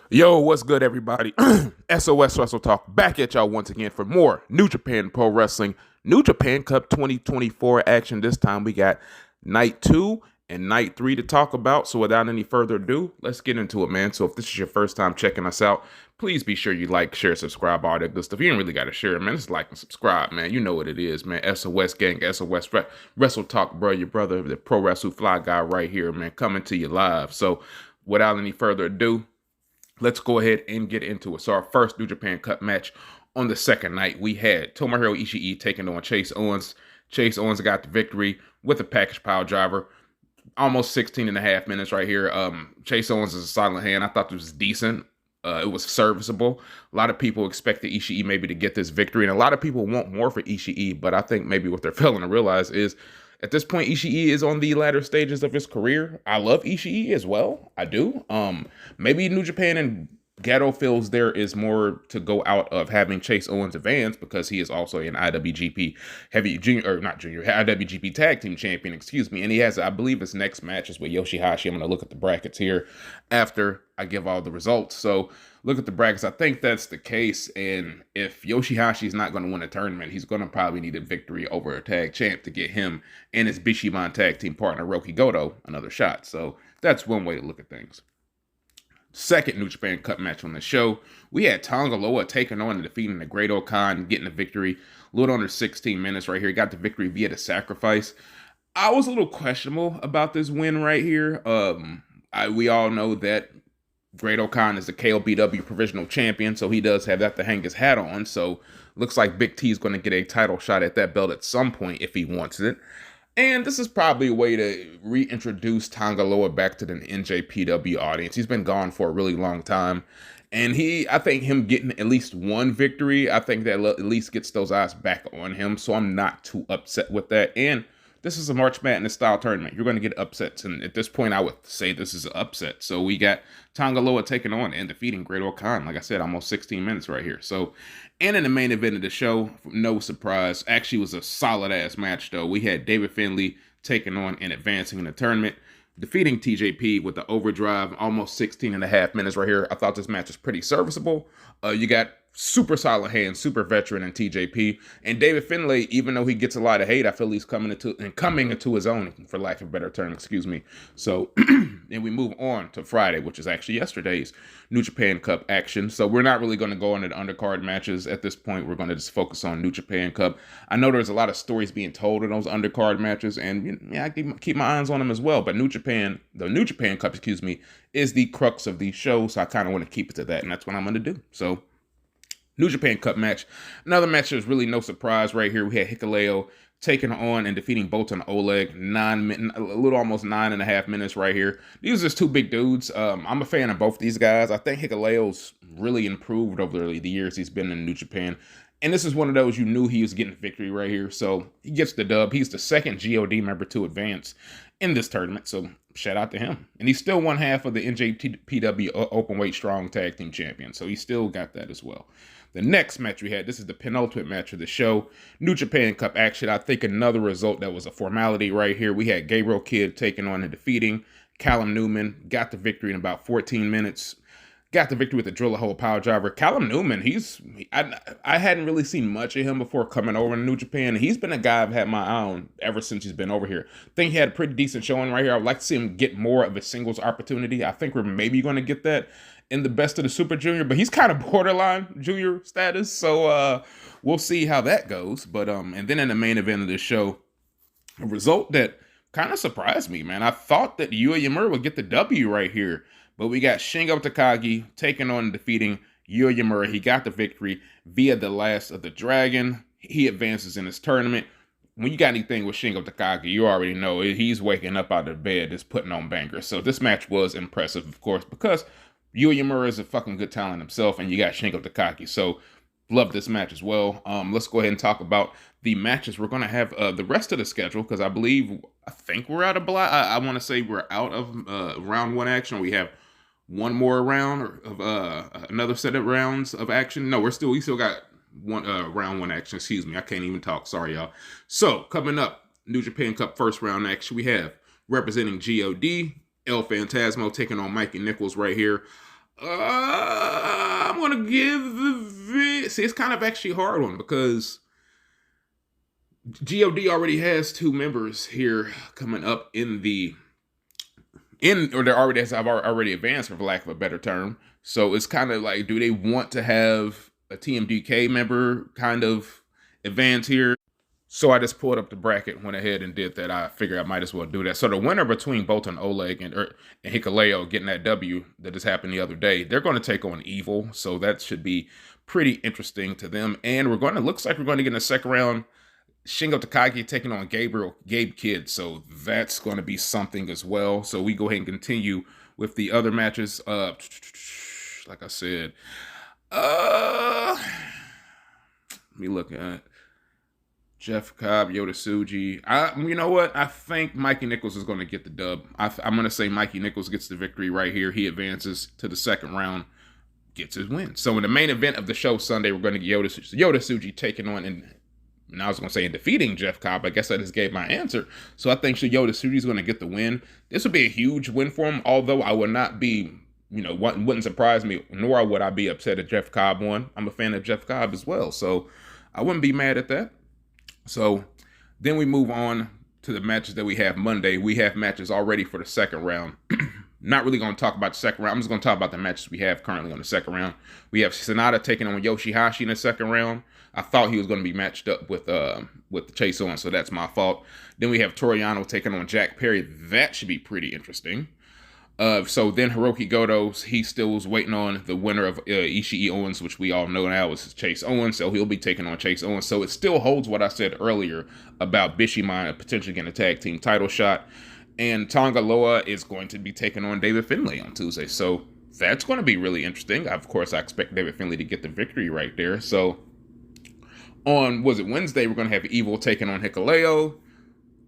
Yo, what's good, everybody? SOS Wrestle Talk back at y'all once again for more New Japan Pro Wrestling New Japan Cup 2024 action. This time we got night 2 and night 3 to talk about. So without any further ado, let's get into it, man. So if this is your first time checking us out, please be sure you like, share, subscribe, all that good stuff. You ain't really got to share it, man. Just like and subscribe, man. You know what it is, man. SOS Gang, SOS Wrestle Talk, bro. Your brother, the Pro Wrestle Fly guy right here, man. Coming to you live. So without any further ado, let's go ahead and get into it. So our first New Japan Cup match on the second night, we had Tomohiro Ishii taking on Chase Owens. Chase Owens got the victory with a package pile driver. Almost 16 and a half minutes right here. Chase Owens is a silent hand. I thought this was decent. It was serviceable. A lot of people expected Ishii maybe to get this victory, and a lot of people want more for Ishii, but I think maybe what they're failing to realize is at this point, Ishii is on the latter stages of his career. I love Ishii as well. I do. Maybe New Japan and Gato feels there is more to go out of having Chase Owens advance because he is also an IWGP IWGP Tag Team Champion, excuse me. And he has, I believe his next match is with Yoshihashi. I'm going to look at the brackets here after I give all the results. So look at the brackets. I think that's the case. And if Yoshihashi is not going to win a tournament, he's going to probably need a victory over a tag champ to get him and his Bishiman tag team partner, Roki Goto, another shot. So that's one way to look at things. Second New Japan Cup match on the show, we had Tanga taking on and defeating the Great Khan, getting the victory. A little under 16 minutes right here. He got the victory via the sacrifice. I was a little questionable about this win right here. We all know that Great Khan is the KOPW provisional champion, so he does have that to hang his hat on. So looks like Big T is going to get a title shot at that belt at some point if he wants it. And this is probably a way to reintroduce Tanga Loa back to the NJPW audience. He's been gone for a really long time. And I think him getting at least one victory, I think that at least gets those eyes back on him. So I'm not too upset with that. And this is a March Madness style tournament. You're going to get upsets. And at this point, I would say this is an upset. So we got Tanga Loa taking on and defeating Great Khan. Like I said, almost 16 minutes right here. So, and in the main event of the show, no surprise, actually was a solid ass match though. We had David Finlay taking on and advancing in the tournament, defeating TJP with the overdrive, almost 16 and a half minutes right here. I thought this match was pretty serviceable. You got super solid hand, super veteran in TJP. And David Finlay, even though he gets a lot of hate, I feel he's coming into his own, for lack of a better term, excuse me. So, and we move on to Friday, which is actually yesterday's New Japan Cup action. So we're not really going to go into the undercard matches at this point. We're going to just focus on New Japan Cup. I know there's a lot of stories being told in those undercard matches, and yeah, I keep my eyes on them as well. But the New Japan Cup, excuse me, is the crux of these shows. So I kind of want to keep it to that, and that's what I'm going to do. So, New Japan Cup match. Another match that was really no surprise right here. We had Hikuleo taking on and defeating Boltin Oleg. Almost 9.5 minutes right here. These are just two big dudes. I'm a fan of both these guys. I think Hikuleo's really improved over the years he's been in New Japan. And this is one of those you knew he was getting victory right here. So he gets the dub. He's the second GOD member to advance in this tournament. So shout out to him. And he's still one half of the NJPW Openweight Strong Tag Team Champion. So he still got that as well. The next match we had, this is the penultimate match of the show, New Japan Cup action. I think another result that was a formality right here. We had Gabriel Kidd taking on and defeating Callum Newman. Got the victory in about 14 minutes. Got the victory with the drill hole power driver. Callum Newman, I hadn't really seen much of him before coming over to New Japan. He's been a guy I've had my eye on ever since he's been over here. I think he had a pretty decent showing right here. I would like to see him get more of a singles opportunity. I think we're maybe going to get that in the Best of the Super Junior, but he's kind of borderline junior status. So we'll see how that goes. But and then in the main event of this show, a result that kind of surprised me, man. I thought that Uemura would get the W right here. But we got Shingo Takagi taking on and defeating Uemura. He got the victory via the Last of the Dragon. He advances in his tournament. When you got anything with Shingo Takagi, you already know he's waking up out of bed, just putting on bangers. So this match was impressive, of course, because Uemura is a fucking good talent himself, and you got Shingo Takagi. So love this match as well. Let's go ahead and talk about the matches. We're going to have the rest of the schedule, because I think we're out of I want to say we're out of round one action. We have one more round of another set of rounds of action. No, we still got one round one action. Excuse me, I can't even talk. Sorry, y'all. So coming up, New Japan Cup first round action. We have representing GOD, El Phantasmo taking on Mikey Nichols right here. I'm gonna give the see. It's kind of actually a hard one because God already has two members here coming up in or they're already have already advanced, for lack of a better term. So it's kind of like, do they want to have a TMDK member kind of advance here? So I just pulled up the bracket, went ahead and did that. I figured I might as well do that. So the winner between Boltin, Oleg, and Hikuleo getting that W that just happened the other day, they're going to take on Evil. So that should be pretty interesting to them. And looks like we're going to get in the second round Shingo Takagi taking on Gabe Kidd. So that's going to be something as well. So we go ahead and continue with the other matches. Like I said, let me look at Jeff Cobb, Yota Tsuji. You know what? I think Mikey Nichols is going to get the dub. I'm going to say Mikey Nichols gets the victory right here. He advances to the second round, gets his win. So in the main event of the show Sunday, we're going to get Yota Tsuji taking on, and I was going to say in defeating Jeff Cobb. I guess I just gave my answer. So I think Yota Tsuji is going to get the win. This would be a huge win for him, although I would not be, wouldn't surprise me, nor would I be upset if Jeff Cobb won. I'm a fan of Jeff Cobb as well, so I wouldn't be mad at that. So then we move on to the matches that we have Monday. We have matches already for the second round. Not really going to talk about the second round. I'm just going to talk about the matches we have currently on the second round. We have Sonata taking on Yoshihashi in the second round. I thought he was going to be matched up with Chase Owens, so that's my fault. Then we have Toriano taking on Jack Perry. That should be pretty interesting. So then Hiroki Goto, he still was waiting on the winner of Ishii Owens, which we all know now is Chase Owens, so he'll be taking on Chase Owens. So it still holds what I said earlier about Bishamon potentially getting a tag team title shot. And Tanga Loa is going to be taking on David Finlay on Tuesday. So that's going to be really interesting. Of course, I expect David Finlay to get the victory right there. So on, Wednesday, we're going to have Evil taking on Hikuleo.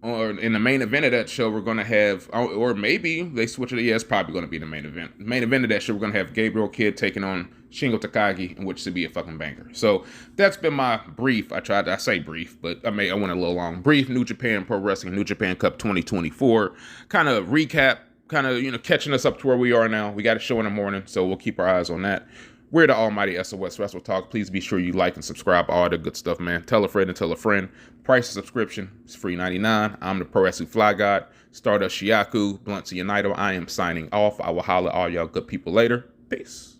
Or in the main event of that show, we're going to have, or maybe they switch it. Yeah, it's probably going to be the main event. The main event of that show, we're going to have Gabriel Kidd taking on Shingo Takagi, in which should be a fucking banger. So that's been my brief. I say brief, but I went a little long. Brief New Japan Pro Wrestling, New Japan Cup 2024. Kind of recap, catching us up to where we are now. We got a show in the morning, so we'll keep our eyes on that. We're the Almighty SOS Wrestle Talk. Please be sure you like and subscribe. All the good stuff, man. Tell a friend and tell a friend. Price of subscription is free $99. I'm the Pro Wrestling Fly God. Stardust Shiaku, Blunt to United. I am signing off. I will holler at all y'all good people later. Peace.